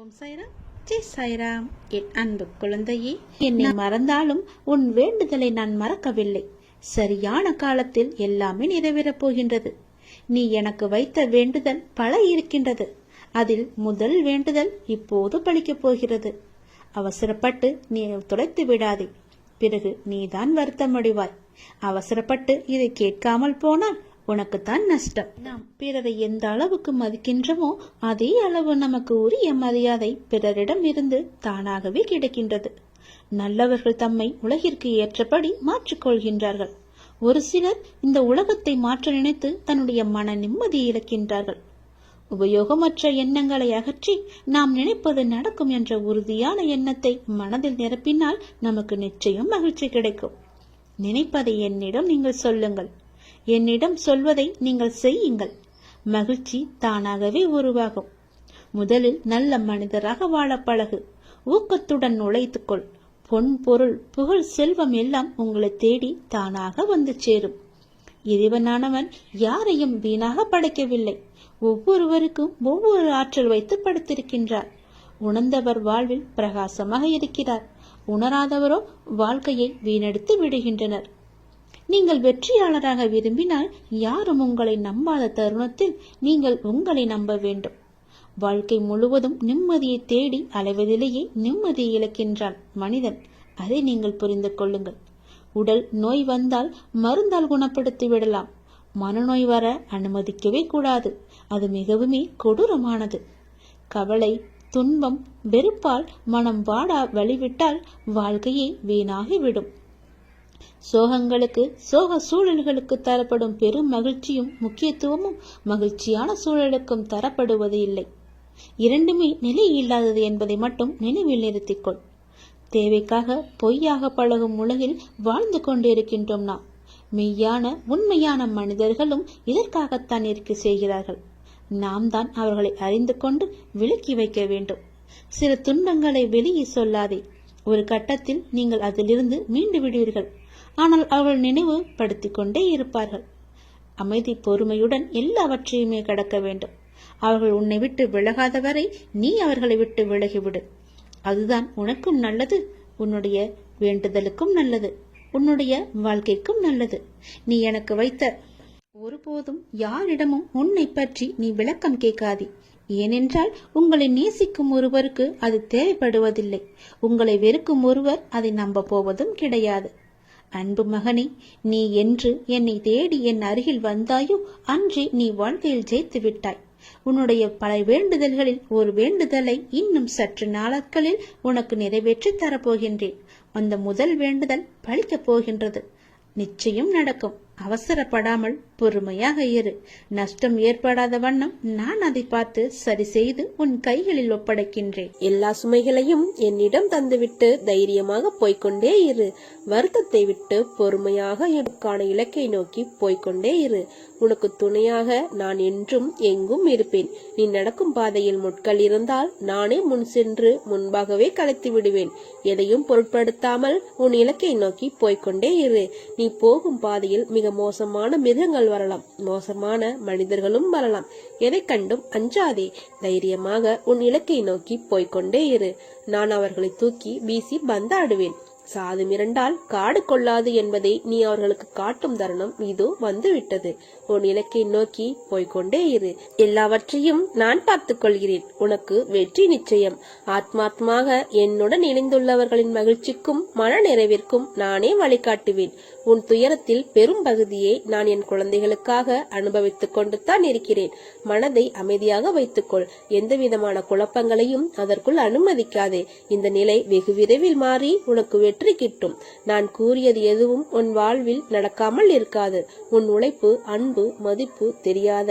ஓம் சாய்ராம், ஜெய் சாய்ராம். என் அன்பு குழந்தையே, என்னை மறந்தாலும் உன் வேண்டுதலை நான் மறக்கவில்லை. சரியான காலத்தில் எல்லாமே நிறைவேறப் போகின்றது. நீ எனக்கு வைத்த வேண்டுதல் பல இருக்கின்றது. அதில் முதல் வேண்டுதல் இப்போது பலிக்கப் போகிறது. அவசரப்பட்டு நீ தொலைத்து விடாதே, பிறகு நீதான் வருத்தமடைவாய். அவசரப்பட்டு இதை கேட்காமல் போனால் உனக்குத்தான் நஷ்டம். நாம் பிறரை எந்த அளவுக்கு மதிக்கின்றோமோ அதே அளவு நமக்கு உரிய மரியாதை பிறரிடம் இருந்து தானாகவே கிடைக்கின்றது. நல்லவர்கள் தம்மை உலகிற்கு ஏற்றபடி மாற்றிக்கொள்கின்றார்கள். ஒரு சிலர் இந்த உலகத்தை மாற்ற நினைத்து தன்னுடைய மன நிம்மதியை இழக்கின்றார்கள். உபயோகமற்ற எண்ணங்களை அகற்றி நாம் நினைப்பது நடக்கும் என்ற உறுதியான எண்ணத்தை மனதில் நிரப்பினால் நமக்கு நிச்சயம் மகிழ்ச்சி கிடைக்கும். நினைப்பதை என்னிடம் நீங்கள் சொல்லுங்கள், என்னிடம் சொல்வதை நீங்கள் செய்யுங்கள். மகிழ்ச்சி தானாகவே உருவாகும். முதலில் நல்ல மனிதராக வாழ பழகு. ஊக்கத்துடன் உழைத்துக்கொள். பொன், பொருள், புகழ், செல்வம் எல்லாம் உங்களை தேடி தானாக வந்து சேரும். இறைவனானவன் யாரையும் வீணாக படைக்கவில்லை. ஒவ்வொருவருக்கும் ஒவ்வொரு ஆற்றல் வைத்து படைத்திருக்கின்றார். உணர்ந்தவர் வாழ்வில் பிரகாசமாக இருக்கிறார். உணராதவரோ வாழ்க்கையை வீணடித்து விடுகின்றனர். நீங்கள் வெற்றியாளராக விரும்பினால் யாரும் உங்களை நம்பாத தருணத்தில் நீங்கள் உங்களை நம்ப வேண்டும். வாழ்க்கை முழுவதும் நிம்மதியை தேடி அலைவதிலேயே நிம்மதியை இழக்கின்றான் மனிதன். அதை நீங்கள் புரிந்து கொள்ளுங்கள். உடல் நோய் வந்தால் மருந்தால் குணப்படுத்தி விடலாம். மனநோய் வர அனுமதிக்கவே கூடாது. அது மிகவுமே கொடூரமானது. கவலை, துன்பம், வெறுப்பால் மனம் வாடா வழிவிட்டால் வாழ்க்கையே வீணாகிவிடும். சோகங்களுக்கு, சோக சூழல்களுக்கு தரப்படும் பெரும் மகிழ்ச்சியும் முக்கியத்துவமும் மகிழ்ச்சியான சூழலுக்கும் தரப்படுவது இல்லை. இரண்டுமே நிலை இல்லாதது என்பதை மட்டும் நினைவில் நிறுத்திக்கொள். தேவைக்காக பொய்யாக பழகும் உலகில் வாழ்ந்து கொண்டிருக்கின்றோம் நாம். மெய்யான உண்மையான மனிதர்களும் இதற்காகத்தான் இருக்க செய்கிறார்கள். நாம் தான் அவர்களை அறிந்து கொண்டு விலக்கி வைக்க வேண்டும். சில துன்பங்களை வெளியே சொல்லாதே. ஒரு கட்டத்தில் நீங்கள் அதிலிருந்து மீண்டு விடுவீர்கள். ஆனால் அவர்கள் நினைவு படுத்திக் கொண்டே இருப்பார்கள். அமைதி, பொறுமையுடன் எல்லாவற்றையுமே கடக்க வேண்டும். அவர்கள் உன்னை விட்டு விலகாத வரை நீ அவர்களை விட்டு விலகிவிடு. அதுதான் உனக்கும் நல்லது, உன்னுடைய வேண்டுதலுக்கும் நல்லது, உன்னுடைய வாழ்க்கைக்கும் நல்லது. நீ எனக்கு வைத்த ஒருபோதும் யாரிடமும் உன்னை பற்றி நீ விளக்கம் கேட்காதே. ஏனென்றால் உங்களை நேசிக்கும் ஒருவருக்கு அது தேவைப்படுவதில்லை. உங்களை வெறுக்கும் ஒருவர் அதை நம்ப போவதும் கிடையாது. அன்பு மகனே, நீ என்று என்னை தேடி என் அருகில் வந்தாயோ அன்றே நீ வாழ்க்கையில் ஜெயித்து விட்டாய். உன்னுடைய பல வேண்டுதல்களில் ஒரு வேண்டுதலை இன்னும் சற்று நாட்களில் உனக்கு நிறைவேற்றி தரப்போகின்றேன். அந்த முதல் வேண்டுதல் பலிக்கப் போகின்றது. நிச்சயம் நடக்கும். அவசரப்படாமல் பொறுமையாக இரு. நஷ்டம் ஏற்படாத வண்ணம் நான் அதை பார்த்து சரி செய்து உன் கைகளில் ஒப்படைக்கின்றேன். எல்லா சுமைகளையும் என்னிடம் தந்துவிட்டு தைரியமாக போய்கொண்டே இரு. வருத்தத்தை விட்டு பொறுமையாக எனக்கான இலக்கை நோக்கி போய்கொண்டே இரு. உனக்கு துணையாக நான் என்றும் எங்கும் இருப்பேன். நீ நடக்கும் பாதையில் முட்கள் இருந்தால் நானே முன் சென்று முன்பாகவே கலைத்து விடுவேன். எதையும் பொருட்படுத்தாமல் உன் இலக்கை நோக்கி போய்கொண்டே இரு. நீ போகும் பாதையில் மிக மோசமான மிருகங்கள் வரலாம், மோசமான மனிதர்களும் வரலாம். எதை கண்டும் அஞ்சாதே. தைரியமாக உன் இலக்கை நோக்கி போய்கொண்டே இரு. நான் அவர்களை தூக்கி வீசி பந்தாடுவேன். சாது மிரண்டால் காடு கொள்ளாது என்பதை நீ அவர்களுக்கு காட்டும் தருணம் இதோ வந்துவிட்டது. உன் இலக்கை நோக்கி போய்கொண்டே இரு. எல்லாவற்றையும் நான் பார்த்துக் கொள்கிறேன். உனக்கு வெற்றி நிச்சயம். ஆத்மாத்மாக என்னுடன் இணைந்துள்ளவர்களின் மகிழ்ச்சிக்கும் மன நிறைவிற்கும் நானே வழிகாட்டுவேன். உன் துயரத்தில் பெரும் பகுதியை நான் என் குழந்தைகளுக்காக அனுபவித்துக் கொண்டு தான் இருக்கிறேன். மனதை அமைதியாக வைத்துக்கொள். எந்த விதமான குழப்பங்களையும் அதற்குள் அனுமதிக்காதே. இந்த நிலை வெகு விரைவில் மாறி உனக்கு வெற்றி கிட்டும். நான் கூறியது எதுவும் உன் வாழ்வில் நடக்காமல் இருக்காது. உன் உழைப்பு, அன்பு, மதிப்பு தெரியாத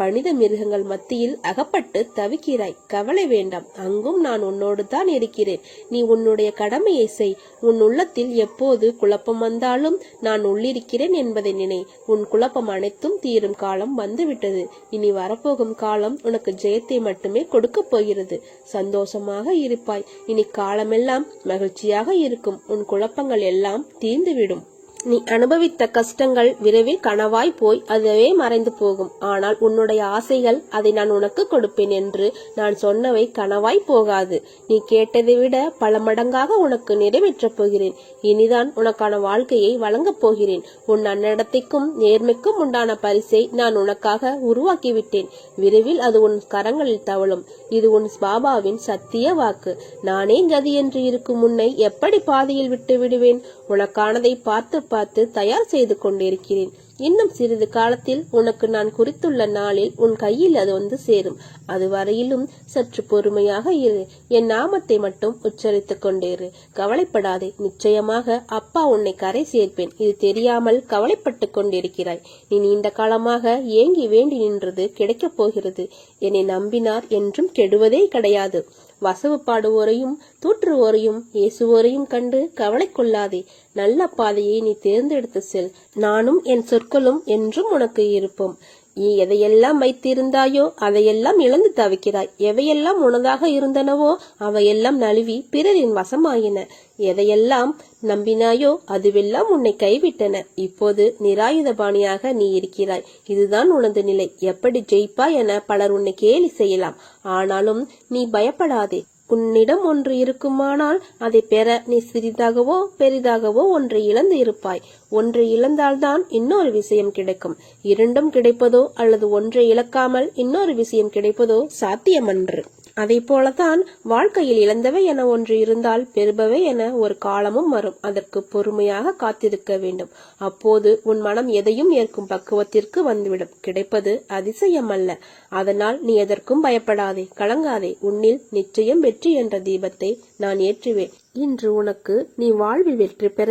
பணித மிருகங்கள் மத்தியில் அகப்பட்டு தவிக்கிறாய். கவலை வேண்டாம். அங்கும் நான் உன்னோடு தான் இருக்கிறேன். நீ உன்னுடைய கடமையை செய். உன் உள்ளத்தில் எப்போது குழப்பம் வந்தாலும் நான் உள்ளிருக்கிறேன் என்பதை நினை. உன் குழப்பம் அனைத்தும் தீரும் காலம் வந்துவிட்டது. இனி வரப்போகும் காலம் உனக்கு ஜெயத்தை மட்டுமே கொடுக்க போகிறது. சந்தோஷமாக இருப்பாய். இனி காலமெல்லாம் மகிழ்ச்சியாக இருக்கும். உன் குழப்பங்கள் எல்லாம் தீர்ந்துவிடும். நீ அனுபவித்த கஷ்டங்கள் விரைவில் கனவாய் போய் அதுவே மறைந்து போகும். ஆனால் உன்னுடைய ஆசைகள், அதை நான் உனக்கு கொடுப்பேன் என்று நான் சொன்னவை கனவாய் போகாது. நீ கேட்டதை விட பல மடங்காக உனக்கு நிறைவேற்றப் போகிறேன். இனிதான் உனக்கான வாழ்க்கையை வழங்கப் போகிறேன். உன் நன்னடத்தைக்கும் நேர்மைக்கும் உண்டான பரிசை நான் உனக்காக உருவாக்கிவிட்டேன். விரைவில் அது உன் கரங்களில் தவழும். இது உன் பாபாவின் சத்திய வாக்கு. நானே கதி என்று இருக்கும் உன்னை எப்படி பாதையில் விட்டு விடுவேன்? உனக்கானதை பார்த்து பார்த்து தயார் செய்து கொண்டிருக்கிறேன். இன்னும் சிறிது காலத்தில் உனக்கு நான் குறித்துள்ள நாளில் உன் கையில் அது வந்து சேரும். அதுவரையிலும் சற்று பொறுமையாக இரு. என் நாமத்தை மட்டும் உச்சரித்துக் கொண்டிரு. கவலைப்படாதே. நிச்சயமாக அப்பா உன்னை கரை சேர்ப்பேன். இது தெரியாமல் கவலைப்பட்டு கொண்டிருக்கிறாய். நீ நீண்ட காலமாக ஏங்கி வேண்டி நின்றது கிடைக்கப் போகிறது. என்னை நம்பினார் என்றும் கெடுவதே கிடையாது. வசவு பாடுவோரையும் தூற்றுவோரையும் ஏசுவோரையும் கண்டு கவலை கொள்ளாதே. நல்ல பாதையை நீ தேர்ந்தெடுத்து செல். நானும் என் சொற்களும் என்றும் உனக்கு இருப்போம். நீ எதையெல்லாம் வைத்திருந்தாயோ அதையெல்லாம் இழந்து தவிக்கிறாய். எவையெல்லாம் உனதாக இருந்தனவோ அவையெல்லாம் நழுவி பிறரின் வசமாயின. எதையெல்லாம் நம்பினாயோ அதுவெல்லாம் உன்னை கைவிட்டன. இப்போது நிராயுதபாணியாக நீ இருக்கிறாய். இதுதான் உனது நிலை. எப்படி ஜெயிப்பாய் என பலர் உன்னை கேலி செய்யலாம். ஆனாலும் நீ பயப்படாதே. உன்னிடம் ஒன்று இருக்குமானால் அதை பெற நீ சிறிதாகவோ பெரிதாகவோ ஒன்றை இழந்து இருப்பாய். ஒன்றை இழந்தால்தான் இன்னொரு விஷயம் கிடைக்கும். இரண்டும் கிடைப்பதோ அல்லது ஒன்றை இழக்காமல் இன்னொரு விஷயம் கிடைப்பதோ சாத்தியமன்று. அதை போலதான் வாழ்க்கையில் இழந்தவை என ஒன்று இருந்தால் பெறுபவை என ஒரு காலமும் வரும். அதற்கு பொறுமையாக காத்திருக்க வேண்டும். அப்போது உன் மனம் எதையும் ஏற்கும் பக்குவத்திற்கு வந்துவிடும். கிடைப்பது அதிசயம் அல்ல. அதனால் நீ எதற்கும் பயப்படாதே, கலங்காதே. உன்னில் நிச்சயம் வெற்றி என்ற தீபத்தை நான் ஏற்றுவேன். இன்று உனக்கு நீ வாழ்வில் வெற்றி பெற,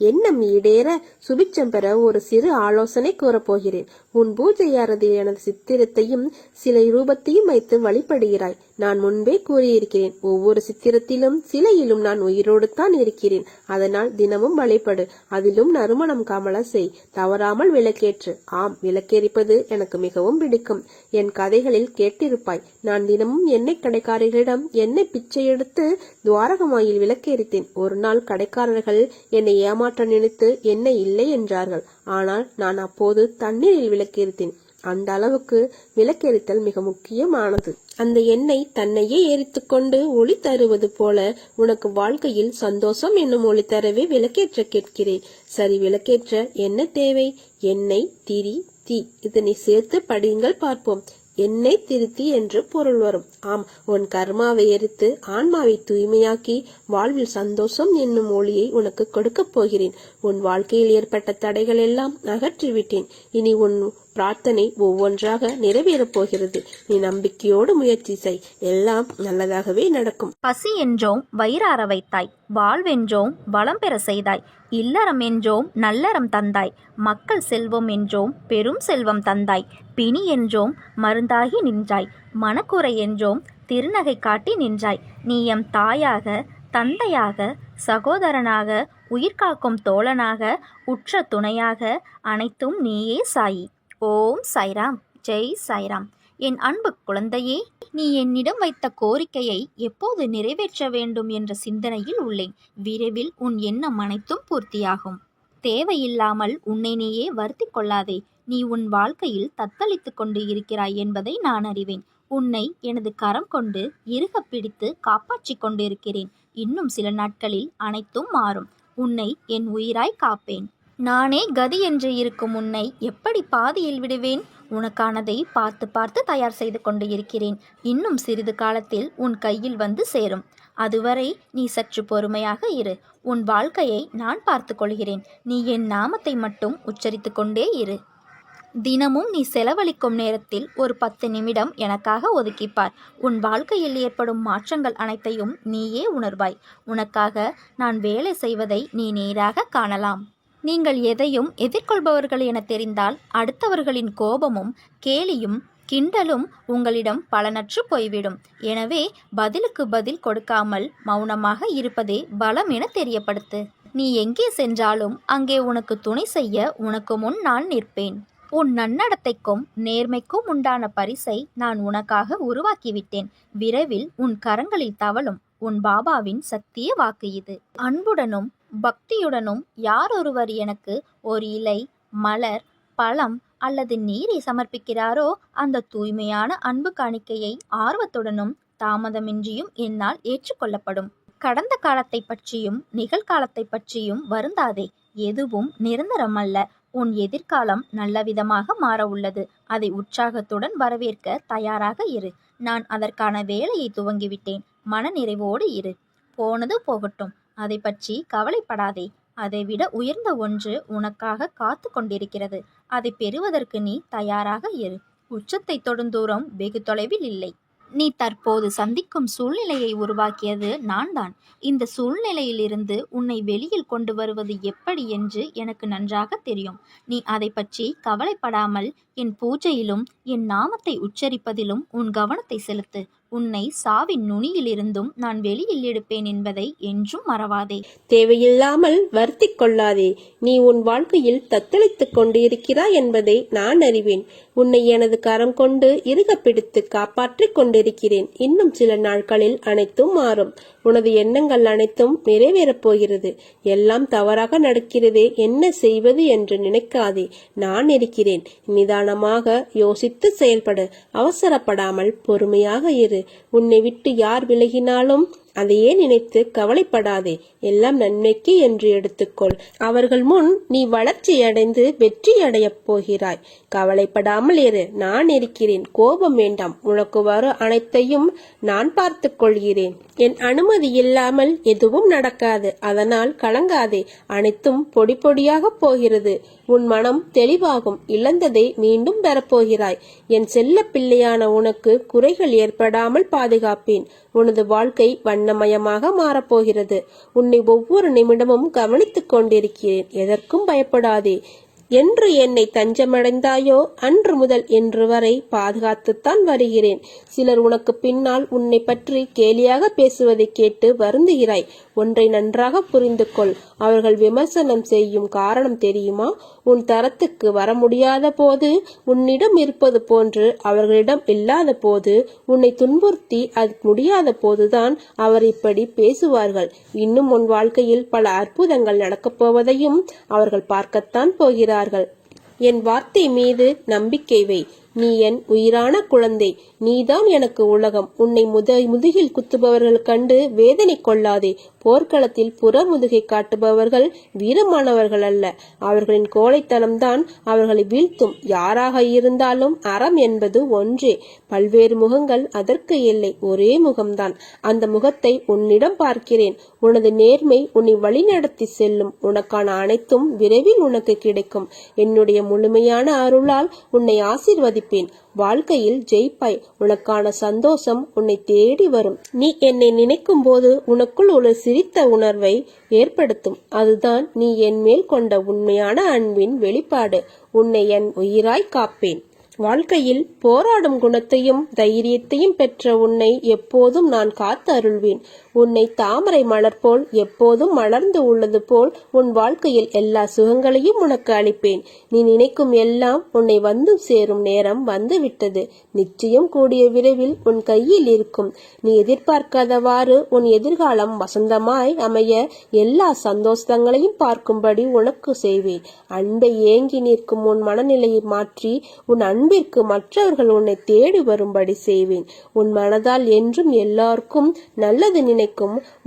எண்ணம் ஈடேற, சுபிட்சம் பெற ஒரு சிறு ஆலோசனை கூறப்போகிறேன். உன் பூஜை அறையில் எனது சித்திரத்தையும் சிலை ரூபத்தையும் வைத்து வழிபடுகிறாய். நான் முன்பே கூறியிருக்கிறேன், ஒவ்வொரு சித்திரத்திலும் சிலையிலும் நான் உயிரோடு தான் இருக்கிறேன். அதனால் தினமும் வழிபடு. அதிலும் நறுமணம் கமல செய். தவறாமல் விளக்கேற்று. ஆம், விளக்கேறிப்பது எனக்கு மிகவும் பிடிக்கும். என் கதைகளில் கேட்டிருப்பாய். நான் தினமும் எண்ணெய் கடைக்காரர்களிடம் எண்ணெய் பிச்சை எடுத்து துவாரகமாயில் விளக்கேறித்தேன். ஒரு நாள் கடைக்காரர்கள் என்னை ஏமாற்ற நினைத்து எண்ணெய் இல்லை என்றார்கள். ஆனால் நான் அப்போது தண்ணீரில் விளக்கேறித்தேன். அந்த அளவுக்கு விளக்கெரித்தல் மிக முக்கியமானது. அந்த எண்ணெய் தன்னையே எரித்துக்கொண்டு ஒளி தருவது போல உனக்கு வாழ்க்கையில் சந்தோஷம் என்னும் ஒளி தரவே விளக்கேற்ற கேட்கிறேன். சரி, விளக்கேற்ற என்ன தேவை? எண்ணெய், திரி, தீ. இதனை சேர்த்து படியுங்கள் பார்ப்போம். எண்ணெய் திருத்தி என்று பொருள் வரும். ஆம், உன் கர்மாவை எரித்து ஆன்மாவை தூய்மையாக்கி வாழ்வில் சந்தோஷம் என்னும் ஒளியை உனக்கு கொடுக்கப் போகிறேன். உன் வாழ்க்கையில் ஏற்பட்ட தடைகள் எல்லாம் அகற்றிவிட்டேன். இனி உன் பிரார்த்தனை ஒவ்வொன்றாக நிறைவேறப் போகிறது. நீ நம்பிக்கையோடு முயற்சி செய். எல்லாம் நல்லதாகவே நடக்கும். பசி என்றோம் வயிறார வைத்தாய், வாழ்வென்றோம் வளம் பெற செய்தாய், இல்லறம் என்றோம் நல்லறம் தந்தாய், மக்கள் செல்வம் என்றோம் பெரும் செல்வம் தந்தாய், பிணி என்றோம் மருந்தாகி நின்றாய், மனக்குறை என்றோம் திருநகை காட்டி நின்றாய். நீ எம் தாயாக, தந்தையாக, சகோதரனாக, உயிர்காக்கும் தோழனாக, உற்ற துணையாக, அனைத்தும் நீயே சாயி. ஓம் சாய்ராம். ஜெய் சாய்ராம். என் அன்பு குழந்தையே, நீ என்னிடம் வைத்த கோரிக்கையை எப்போது நிறைவேற்ற வேண்டும் என்ற சிந்தனையில் உள்ளேன். விரைவில் உன் எண்ணம் அனைத்தும் பூர்த்தியாகும். தேவையில்லாமல் உன்னை நீயே வருத்தி கொள்ளாதே. நீ உன் வாழ்க்கையில் தத்தளித்து கொண்டு இருக்கிறாய் என்பதை நான் அறிவேன். உன்னை எனது கரம் கொண்டு இறுக பிடித்து காப்பாற்றிக் கொண்டிருக்கிறேன். இன்னும் சில நாட்களில் அனைத்தும் மாறும். உன்னை என் உயிராய் காப்பேன். நானே கதி என்று இருக்கும் உன்னை எப்படி பாதியில் விடுவேன்? உனக்கானதை பார்த்து பார்த்து தயார் செய்து கொண்டு இருக்கிறேன். இன்னும் சிறிது காலத்தில் உன் கையில் வந்து சேரும். அதுவரை நீ சற்று பொறுமையாக இரு. உன் வாழ்க்கையை நான் பார்த்து கொள்கிறேன். நீ என் நாமத்தை மட்டும் உச்சரித்து கொண்டே இரு. தினமும் நீ செலவழிக்கும் நேரத்தில் ஒரு 10 நிமிடம் எனக்காக ஒதுக்கிப்பார். உன் வாழ்க்கையில் ஏற்படும் மாற்றங்கள் அனைத்தையும் நீயே உணர்வாய். உனக்காக நான் வேலை செய்வதை நீ நேராக காணலாம். நீங்கள் எதையும் எதிர்கொள்பவர்கள் என தெரிந்தால் அடுத்தவர்களின் கோபமும் கேலியும் கிண்டலும் உங்களிடம் பலனற்று போய்விடும். எனவே பதிலுக்கு பதில் கொடுக்காமல் மௌனமாக இருப்பதே பலம் என தெரியப்படுத்து. நீ எங்கே சென்றாலும் அங்கே உனக்கு துணை செய்ய உனக்கு முன் நான் நிற்பேன். உன் நன்னடத்தைக்கும் நேர்மைக்கும் உண்டான பரிசை நான் உனக்காக உருவாக்கிவிட்டேன். விரைவில் உன் கரங்களில் தவழும். உன் பாபாவின் சத்திய வாக்கு இது. அன்புடனும் பக்தியுடனும் யாரொருவர் எனக்கு ஒரு இலை, மலர், பழம் அல்லது நீரை சமர்ப்பிக்கிறாரோ அந்த தூய்மையான அன்பு காணிக்கையை ஆர்வத்துடனும் தாமதமின்றியும் என்னால் ஏற்றுக்கொள்ளப்படும். கடந்த காலத்தை பற்றியும் நிகழ்காலத்தை பற்றியும் வருந்தாதே. எதுவும் நிரந்தரமல்ல. உன் எதிர்காலம் நல்லவிதமாக மாற உள்ளது. அதை உற்சாகத்துடன் வரவேற்க தயாராக இரு. நான் அதற்கான வேலையை துவங்கிவிட்டேன். மனநிறைவோடு இரு. போனது போகட்டும். அதை பற்றி கவலைப்படாதே. அதைவிட உயர்ந்த ஒன்று உனக்காக காத்து கொண்டிருக்கிறது. அதை பெறுவதற்கு நீ தயாராக இரு. உச்சத்தை தொடும் தூரம் வெகு தொலைவில் இல்லை. நீ தற்போது சந்திக்கும் சூழ்நிலையை உருவாக்கியது நான்தான். இந்த சூழ்நிலையிலிருந்து உன்னை வெளியில் கொண்டு வருவது எப்படி என்று எனக்கு நன்றாக தெரியும். நீ அதை பற்றி கவலைப்படாமல் என் பூஜையிலும் என் நாமத்தை உச்சரிப்பதிலும் உன் கவனத்தை செலுத்து. உன்னை சாவின் நுனியிலிருந்தும் நான் வெளியில் எடுப்பேன் என்பதை என்றும் மறவாதே. தேவையில்லாமல் வருத்திக் கொள்ளாதே. நீ உன் வாழ்க்கையில் தத்தளித்துக் கொண்டிருக்கிறாய் என்பதை நான் அறிவேன். உன்னை எனது கரம் கொண்டு இறுக பிடித்து காப்பாற்றிக் கொண்டிருக்கிறேன். இன்னும் சில நாட்களில் அனைத்தும் மாறும். உனது எண்ணங்கள் அனைத்தும் நிறைவேறப் போகிறது. எல்லாம் தவறாக நடக்கிறதே, என்ன செய்வது என்று நினைக்காதே. நான் இருக்கிறேன். நிதானமாக யோசித்து செயல்படு. அவசரப்படாமல் பொறுமையாக இரு. உன்னை விட்டு யார் விலகினாலும் அதையே நினைத்து கவலைப்படாதே. எல்லாம் நன்மைக்கு என்று எடுத்துக்கொள். அவர்கள் முன் நீ வளர்ச்சி அடைந்து வெற்றி அடையப் போகிறாய். கவலைப்படாமல் இரு. நான் இருக்கிறேன். கோபம் வேண்டாம். உனக்கு வரும் அனைத்தையும் நான் பார்த்துக் கொள்கிறேன். என் அனுமதி இல்லாமல் எதுவும் நடக்காது. அதனால் கலங்காதே. அனைத்தும் பொடி பொடியாக போகிறது. உன் மனம் தெளிவாகும். இழந்ததை மீண்டும் பெறப்போகிறாய். என் செல்ல பிள்ளையான உனக்கு குறைகள் ஏற்படாமல் பாதுகாப்பேன். உனது வாழ்க்கை வண்ணமயமாக மாறப்போகிறது. உன்னை ஒவ்வொரு நிமிடமும் கவனித்துக் கொண்டிருக்கிறேன். எதற்கும் பயப்படாதே. என்று என்னை தஞ்சமடைந்தாயோ அன்று முதல் இன்று வரை பாதுகாத்துத்தான் வருகிறேன். சிலர் உனக்கு பின்னால் உன்னை பற்றி கேலியாக பேசுவதை கேட்டு வருந்துகிறாய். ஒன்றை நன்றாக புரிந்து கொள். அவர்கள் விமர்சனம் செய்யும் காரணம் தெரியுமா? உன் தரத்துக்கு வர முடியாத போது உன்னிடம் இருப்பது போன்று அவர்களிடம் இல்லாத போது, உன்னை துன்புறுத்தி அது முடியாத போதுதான் அவர் இப்படி பேசுவார்கள். இன்னும் உன் வாழ்க்கையில் பல அற்புதங்கள் நடக்கப் போவதையும் அவர்கள் பார்க்கத்தான் போகிறார்கள். என் வார்த்தை மீது நம்பிக்கை வை. நீ என் உயிரான குழந்தை. நீதான் எனக்கு உலகம். உன்னை முதுகில் குத்துபவர்கள் கண்டு வேதனை கொள்ளாதே. போர்க்களத்தில் புற முதுகை காட்டுபவர்கள் வீரமானவர்கள் அல்ல. அவர்களின் கோழைத்தனம்தான் அவர்களை வீழ்த்தும். யாராக இருந்தாலும் அறம் என்பது ஒன்றே. பல்வேறு முகங்கள் அதற்கு இல்லை. ஒரே முகம்தான். அந்த முகத்தை உன்னிடம் பார்க்கிறேன். உனது நேர்மை உன்னை வழிநடத்தி செல்லும். உனக்கான அனைத்தும் விரைவில் உனக்கு கிடைக்கும். என்னுடைய முழுமையான அருளால் உன்னை ஆசீர்வதிப்பேன். வாழ்க்கையில் ஜெயிப்பாய். உனக்கான சந்தோஷம் உன்னை தேடி வரும். நீ என்னை நினைக்கும் போது உனக்குள் ஒரு சிரித்த உணர்வை ஏற்படுத்தும். அதுதான் நீ என் மேல் கொண்ட உண்மையான அன்பின் வெளிப்பாடு. உன்னை என் உயிராய் காப்பேன். வாழ்க்கையில் போராடும் குணத்தையும் தைரியத்தையும் பெற்ற உன்னை எப்போதும் நான் காத்து அருள்வேன். உன்னை தாமரை மலர் போல் எப்போதும் மலர்ந்து உள்ளது போல் உன் வாழ்க்கையில் எல்லா சுகங்களையும் உனக்கு அளிப்பேன். நீ நினைக்கும் எல்லாம் உன்னை வந்து சேரும் நேரம் வந்து விட்டது. நிச்சயம் கூடிய விரைவில் உன் கையில் இருக்கும். நீ எதிர்பார்க்காதவாறு உன் எதிர்காலம் வசந்தமாய் அமைய எல்லா சந்தோஷங்களையும் பார்க்கும்படி உனக்கு செய்வேன். அன்பை ஏங்கி நிற்கும் உன் மனநிலையை மாற்றி உன் அன்பிற்கு மற்றவர்கள் உன்னை தேடி வரும்படி செய்வேன். உன் மனதால் என்றும் எல்லாருக்கும் நல்லது நினைக்கும்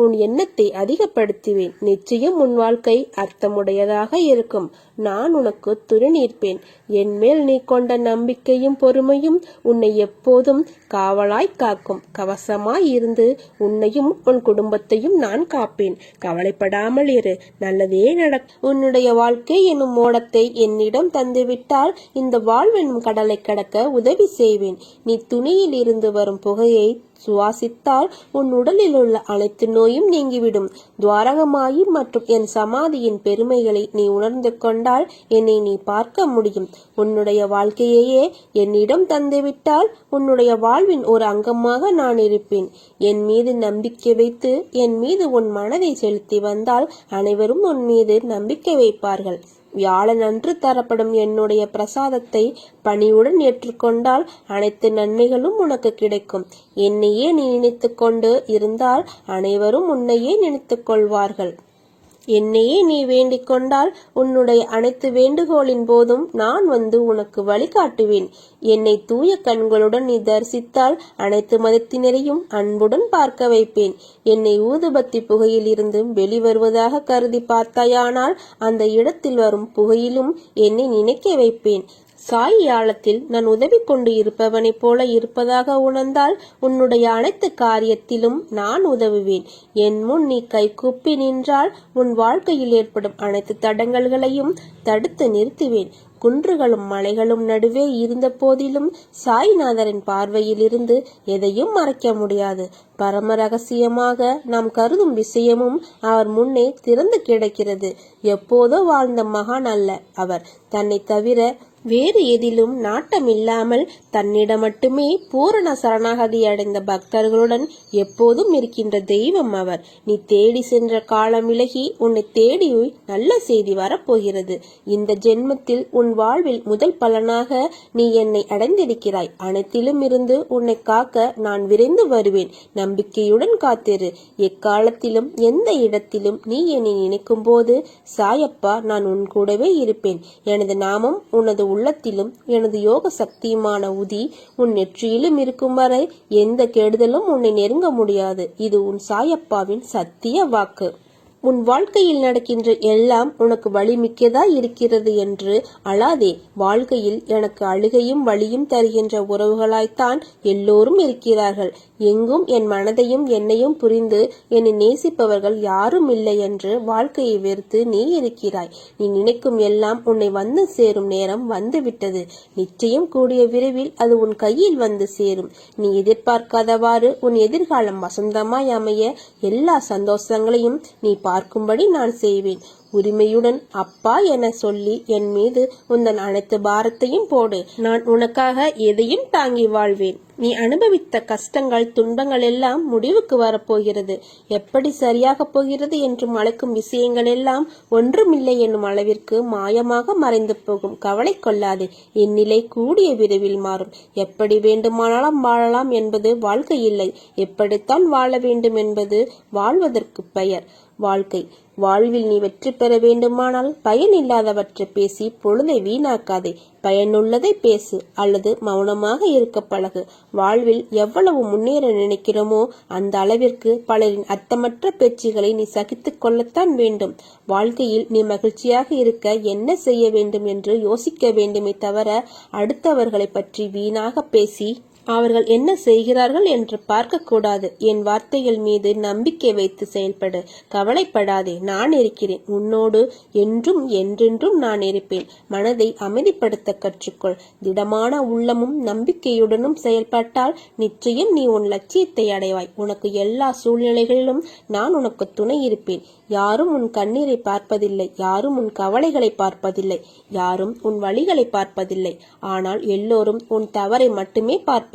உன் எண்ணத்தை அதிகப்படுத்துவேன். நிச்சயம் உன் வாழ்க்கை அர்த்தமுடையதாக இருக்கும். நான் உனக்கு துணை நிற்பேன். என் மேல் நீ கொண்ட நம்பிக்கையும் பொறுமையும் உன்னை எப்போதும் காவலாய் காக்கும். கவசமாய் இருந்து உன்னையும் உன் குடும்பத்தையும் நான் காப்பேன். கவலைப்படாமல் இரு. நல்லதே நடக்கும். உன்னுடைய வாழ்க்கை என்னும் ஓடத்தை என்னிடம் தந்துவிட்டால் இந்த வாழ்வெனும் கடலை கடக்க உதவி செய்வேன். நீ துணியில் இருந்து வரும் புகையை சுவாசித்தால் உன் உடலில் உள்ள அனைத்து நோயும் நீங்கிவிடும். துவாரகமாயி மற்றும் என் சமாதியின் பெருமைகளை நீ உணர்ந்து கொண்டால் என்னை நீ பார்க்க முடியும். உன்னுடைய வாழ்க்கையையே என்னிடம் தந்துவிட்டால் உன்னுடைய வாழ்வின் ஒரு அங்கமாக நான் இருப்பேன். என் மீது நம்பிக்கை வைத்து என் மீது உன் மனதை செலுத்தி வந்தால் அனைவரும் உன் மீது நம்பிக்கை வைப்பார்கள். வியாழன் அன்று தரப்படும் என்னுடைய பிரசாதத்தை பணிவுடன் ஏற்றுக்கொண்டால் அனைத்து நன்மைகளும் உனக்கு கிடைக்கும். என்னையே நீ நினைத்து கொண்டு இருந்தால் அனைவரும் உன்னையே நினைத்துக் கொள்வார்கள். என்னையே நீ வேண்டிக் கொண்டால் உன்னுடைய அனைத்து வேண்டுகோளின் போதும் நான் வந்து உனக்கு வழிகாட்டுவேன். என்னை தூய கண்களுடன் நீ தரிசித்தால் அனைத்து மதத்தினரையும் அன்புடன் பார்க்க வைப்பேன். என்னை ஊதுபத்தி புகையில் இருந்து வெளிவருவதாக கருதி பார்த்தாயானால் அந்த இடத்தில் வரும் புகையிலும் என்னை நினைக்க வைப்பேன். சாய் ஆழத்தில் நான் உதவி கொண்டு இருப்பவனைப் போல இருப்பதாக உணர்ந்தால் உன்னுடைய அனைத்து காரியத்திலும் நான் உதவுவேன். என் முன் நீ கைகூப்பி நின்றால் உன் வாழ்க்கையில் ஏற்படும் அனைத்து தடங்கல்களையும் தடுத்து நிறுத்துவேன். குன்றுகளும் மலைகளும் நடுவே இருந்த போதிலும் சாய்நாதரின் பார்வையில் இருந்து எதையும் மறைக்க முடியாது. பரம ரகசியமாக நாம் கருதும் விஷயமும் அவர் முன்னே திறந்து கிடக்கிறது. எப்போதோ வாழ்ந்த மகான் அல்ல அவர். தன்னை தவிர வேறு எதிலும் நாட்டமில்லாமல் தன்னிடம் மட்டுமே பூரண சரணாகதி அடைந்த பக்தர்களுடன் எப்போதும் இருக்கின்ற தெய்வம் அவர். நீ தேடி சென்ற காலம் விலகி உன்னை தேடி நல்ல செய்தி வரப்போகிறது. இந்த ஜென்மத்தில் உன் வாழ்வில் முதல் பலனாக நீ என்னை அடைந்திருக்கிறாய். அனைத்திலும் இருந்து உன்னை காக்க நான் விரைந்து வருவேன். நம்பிக்கையுடன் காத்திரு. எக்காலத்திலும் எந்த இடத்திலும் நீ என்னை நினைக்கும் போது சாயப்பா நான் உன் கூடவே இருப்பேன். எனது நாமம் உனது உள்ளத்திலும் எனது யோக சக்தியுமான உதி உன் நெற்றியிலும் இருக்கும் வரை எந்த கெடுதலும் உன்னை நெருங்க முடியாது. இது உன் சாயப்பாவின் சத்திய வாக்கு. உன் வாழ்க்கையில் நடக்கின்ற எல்லாம் உனக்கு வலிமிக்கதா இருக்கிறது என்று அழாதே. வாழ்க்கையில் எனக்கு அழுகையும் வலியும் தருகின்ற உறவுகளாய்த்தான் எல்லோரும் இருக்கிறார்கள். எங்கும் என் மனதையும் என்னையும் புரிந்து என்னை நேசிப்பவர்கள் யாரும் இல்லை என்று வாழ்க்கையை வெறுத்து நீ இருக்கிறாய். நீ நினைக்கும் எல்லாம் உன்னை வந்து சேரும் நேரம் வந்துவிட்டது. நிச்சயம் கூடிய விரைவில் அது உன் கையில் வந்து சேரும். நீ எதிர்பார்க்காதவாறு உன் எதிர்காலம் வசந்தமாய் அமைய எல்லா சந்தோஷங்களையும் நீ பார்க்கும்படி நான் செய்வேன். உரிமையுடன் அப்பா என சொல்லி என் மீது உந்தன் அனைத்து பாரத்தையும் போடு. நான் உனக்காக எதையும் தாங்கி வாழ்வேன். நீ அனுபவித்த கஷ்டங்கள் துன்பங்கள் எல்லாம் முடிவுக்கு வரப்போகிறது. எப்படி சரியாக போகிறது என்று அழைக்கும் விஷயங்கள் எல்லாம் ஒன்றுமில்லை என்னும் அளவிற்கு மாயமாக மறைந்து போகும். கவலை கொள்ளாது. என் நிலை கூடிய விரைவில் மாறும். எப்படி வேண்டுமானாலும் வாழலாம் என்பது வாழ்க்கை இல்லை. எப்படித்தான் வாழ வேண்டும் என்பது வாழ்வதற்கு பெயர். வாழ்க்கை வாழ்வில் நீ வெற்றி பெற வேண்டுமானால் பயனில்லாதவற்றை பேசி பொழுதை வீணாக்காதே. பயனுள்ளதை பேசு அல்லது மௌனமாக இருக்க பழகு. வாழ்வில் எவ்வளவு முன்னேற நினைக்கிறோமோ அந்த அளவிற்கு பலரின் அர்த்தமற்ற பேச்சுகளை நீ சகித்துக் கொள்ளத்தான் வேண்டும். வாழ்க்கையில் நீ மகிழ்ச்சியாக இருக்க என்ன செய்ய வேண்டும் என்று யோசிக்க வேண்டுமே தவிர அடுத்தவர்களை பற்றி வீணாக பேசி அவர்கள் என்ன செய்கிறார்கள் என்று பார்க்க கூடாது. என் வார்த்தைகள் மீது நம்பிக்கை வைத்து செயல்படு. கவலைப்படாதே. நான் இருக்கிறேன். உன்னோடு என்றும் என்றென்றும் நான் இருப்பேன். மனதை அமைதிப்படுத்த கற்றுக்கொள். திடமான உள்ளமும் நம்பிக்கையுடனும் செயல்பட்டால் நிச்சயம் நீ உன் லட்சியத்தை அடைவாய். உனக்கு எல்லா சூழ்நிலைகளிலும் நான் உனக்கு துணை இருப்பேன். யாரும் உன் கண்ணீரை பார்ப்பதில்லை. யாரும் உன் கவலைகளை பார்ப்பதில்லை. யாரும் உன் வழிகளை பார்ப்பதில்லை. ஆனால் எல்லோரும் உன் தவறை மட்டுமே பார்ப்பார்கள்.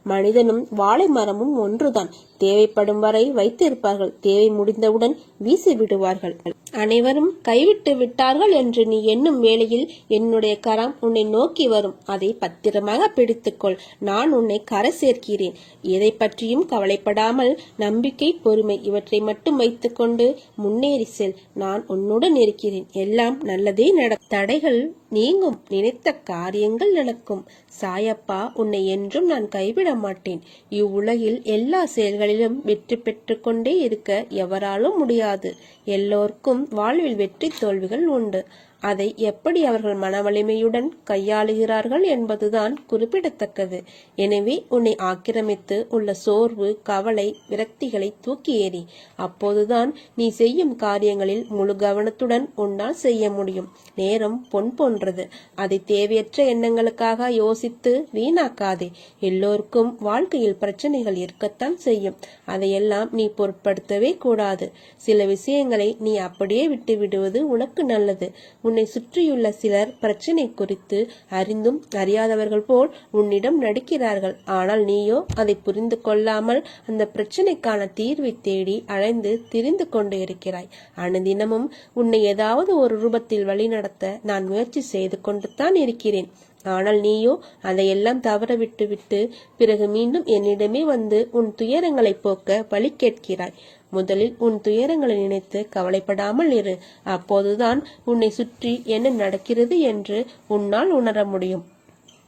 மனிதனும் வாழை மரமும் ஒன்றுதான். தேவைப்படும் வரை வைத்திருப்பார்கள். தேவை முடிந்தவுடன் வீசி விடுவார்கள். அனைவரும் கைவிட்டு விட்டார்கள் என்று நீ எண்ணும் வேளையில் என்னுடைய கரம் உன்னை நோக்கி வரும். அதை பத்திரமாக பிடித்துக்கொள். நான் உன்னை கரை சேர்க்கிறேன். எதை பற்றியும் கவலைப்படாமல் நம்பிக்கை, பொறுமை இவற்றை மட்டும் வைத்துக்கொண்டு முன்னேறி செல். நான் உன்னுடன் இருக்கிறேன். எல்லாம் நல்லதே நடக்கும். தடைகள் நீங்கும். நினைத்த காரியங்கள் நடக்கும். சாயப்பா உன்னை என்றும் நான் கைவிட மாட்டேன். இவ்வுலகில் எல்லா செயல்களிலும் வெற்றி பெற்று கொண்டே இருக்க எவராலும் முடியாது. எல்லோருக்கும் வாழ்வில் வெற்றி தோல்விகள் உண்டு. அதை எப்படி அவர்கள் மனவலிமையுடன் கையாளுகிறார்கள் என்பதுதான் குறிப்பிடத்தக்கது. எனவே உன்னை ஆக்கிரமித்து உள்ள சோர்வு, கவலை, விரக்திகளை தூக்கி எறி. அப்போதுதான் நீ செய்யும் காரியங்களில் முழு கவனத்துடன் உன்னால் செய்ய முடியும். நேரம் பொன் போன்றது. அதை தேவையற்ற எண்ணங்களுக்காக யோசித்து வீணாக்காதே. எல்லோருக்கும் வாழ்க்கையில் பிரச்சனைகள் இருக்கத்தான் செய்யும். அதையெல்லாம் நீ பொருட்படுத்தவே கூடாது. சில விஷயங்களை நீ அப்படியே விட்டு விடுவது உனக்கு நல்லது. உன்னை சுற்றியுள்ள சிலர் பிரச்சனை குறித்து அறிந்தும் அறியாதவர்கள் போல் உன்னிடம் நடிக்கிறார்கள். ஆனால் நீயோ அதை புரிந்து கொள்ளாமல் அந்த பிரச்சனைக்கான தீர்வை தேடி அலைந்து திரிந்து கொண்டு இருக்கிறாய். அனுதினமும் உன்னை ஏதாவது ஒரு ரூபத்தில் வழிநடத்த நான் முயற்சி செய்து கொண்டு தான் இருக்கிறேன். ஆனால் நீயோ அதையெல்லாம் தவற விட்டு பிறகு மீண்டும் என்னிடமே வந்து உன் துயரங்களை போக்க வழி கேட்கிறாய். முதலில் உன் துயரங்களை நினைத்து கவலைப்படாமல் இரு. அப்போதுதான் உன்னை சுற்றி என்ன நடக்கிறது என்று உன்னால் உணர முடியும்.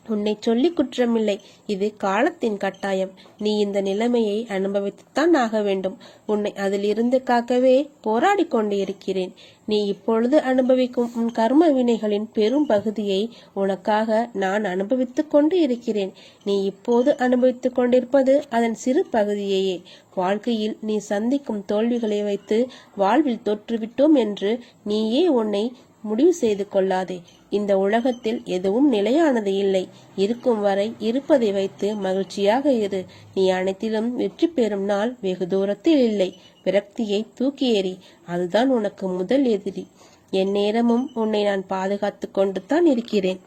உன்னை சொல்லி குற்றமில்லை, இது காலத்தின் கட்டாயம். நீ இந்த நிலைமையை அனுபவித்துத்தான் ஆக வேண்டும். உன்னை அதிலிருந்து காக்கவே போராடி கொண்டு இருக்கிறேன். நீ இப்பொழுது அனுபவிக்கும் உன் கர்ம வினைகளின் பெரும் பகுதியை உனக்காக நான் அனுபவித்துக் கொண்டு இருக்கிறேன். நீ இப்போது அனுபவித்துக் கொண்டிருப்பது அதன் சிறு பகுதியையே. வாழ்க்கையில் நீ சந்திக்கும் தோல்விகளை வைத்து வாழ்வில் தோற்றுவிட்டோம் என்று நீயே உன்னை முடிவு செய்து கொள்ளாதே. இந்த உலகத்தில் எதுவும் நிலையானது இல்லை. இருக்கும் வரை இருப்பதை வைத்து மகிழ்ச்சியாக இரு. நீ அனைத்திலும் வெற்றி பெறும் நாள் வெகு தூரத்தில் இல்லை. விரக்தியை தூக்கி எறி. அதுதான் உனக்கு முதல் எதிரி. என் நேரமும் உன்னை நான் பாதுகாத்து கொண்டு தான் இருக்கிறேன்.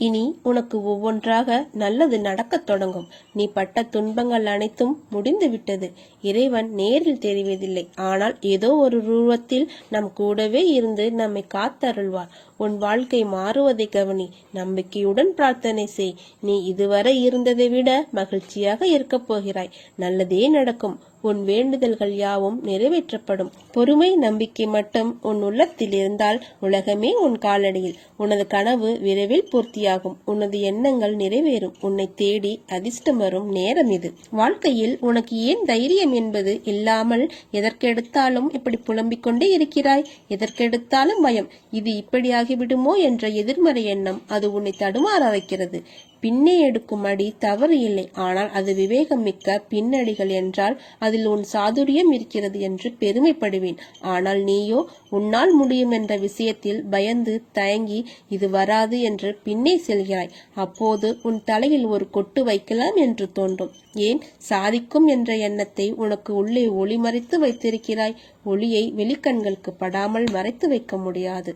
இனி உனக்கு ஒவ்வொன்றாக நல்லது நடக்கத் தொடங்கும். நீ பட்ட துன்பங்கள் அனைத்தும் முடிந்து விட்டது. இறைவன் நேரில் தெரிவதில்லை, ஆனால் ஏதோ ஒரு ரூபத்தில் நம் கூடவே இருந்து நம்மை காத்தருள்வார். உன் வாழ்க்கை மாறுவதை கவனி. நம்பிக்கையுடன் பிரார்த்தனை செய். நீ இதுவரை இருந்ததை விட மகிழ்ச்சியாக இருக்கப் போகிறாய். நல்லதே நடக்கும். உன் வேண்டுதல்கள் யாவும் நிறைவேற்றப்படும். பொறுமை, நம்பிக்கை மட்டும் உன் உள்ளத்தில் இருந்தால் உலகமே உன் காலடியில். உனது கனவு விரைவில் பூர்த்தியாகும். உனது எண்ணங்கள் நிறைவேறும். உன்னை தேடி அதிர்ஷ்டம் வரும் நேரம் இது. வாழ்க்கையில் உனக்கு ஏன் தைரியம் என்பது இல்லாமல் எதற்கெடுத்தாலும் இப்படி புலம்பிக் கொண்டே இருக்கிறாய்? எதற்கெடுத்தாலும் பயம். இது இப்படியாகிவிடுமோ என்ற எதிர்மறை எண்ணம் அது உன்னை தடுமாற வைக்கிறது. பின்னே எடுக்கும் அடி தவறு இல்லை, ஆனால் அது விவேகம் மிக்க பின்னடிகள் என்றால் அதில் உன் சாதுரியம் இருக்கிறது என்று பெருமைப்படுவேன். ஆனால் நீயோ உன்னால் முடியும் என்ற விஷயத்தில் பயந்து தயங்கி இது வராது என்று பின்னே செல்கிறாய். அப்போது உன் தலையில் ஒரு கொட்டு வைக்கலாம் என்று தோன்றும். ஏன் சாதிக்கும் என்ற எண்ணத்தை உனக்கு உள்ளே ஒளி மறைத்து வைத்திருக்கிறாய். ஒளியை வெளிக்கண்களுக்கு படாமல் மறைத்து வைக்க முடியாது.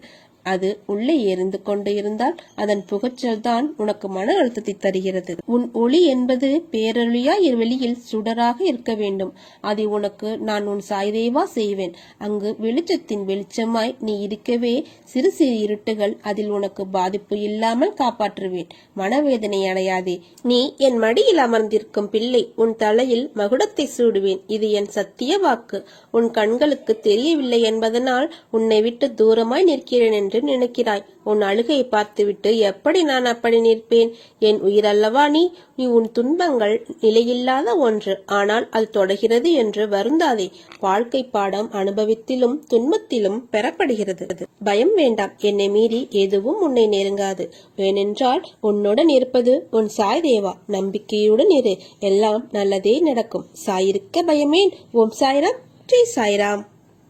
அது உள்ளே எரிந்து கொண்டு இருந்தால் அதன் புகைச்சல் தான் உனக்கு மன அழுத்தத்தை தருகிறது. உன் ஒளி என்பது பேரொளியாய் வெளியில் சுடராக இருக்க வேண்டும். அதை உனக்கு நான் உன் சாய்தேவா செய்வேன். அங்கு வெளிச்சத்தின் வெளிச்சமாய் நீ இருக்கவே சிறு சிறு இருட்டுகள் அதில் உனக்கு பாதிப்பு இல்லாமல் காப்பாற்றுவேன். மனவேதனை அடையாதே. நீ என் மடியில் அமர்ந்திருக்கும் பிள்ளை. உன் தலையில் மகுடத்தை சூடுவேன். இது என் சத்திய வாக்கு. உன் கண்களுக்கு தெரியவில்லை என்பதனால் உன்னை விட்டு தூரமாய் நிற்கிறேன் என்று நினைக்கிறாய். உன் அழுகையை பார்த்துவிட்டு எப்படி நான் அப்படி நிற்பேன்? என் உயிர் அல்லவா நீ. உன் துன்பங்கள் நிலையில்லாத ஒன்று, ஆனால் அது தொடர்கிறது என்று வருந்தாதே. வாழ்க்கை பாடம் அனுபவத்திலும் துன்பத்திலும் பெறப்படுகிறது. பயம் வேண்டாம். என்னை மீறி எதுவும் உன்னை நெருங்காது. ஏனென்றால் உன்னுடன் இருப்பது உன் சாய் தேவா. நம்பிக்கையுடன் இரு. எல்லாம் நல்லதே நடக்கும். சாயிருக்க பயமேன். ஓம் சாய்ராம். ஜெய் சாய்ராம்.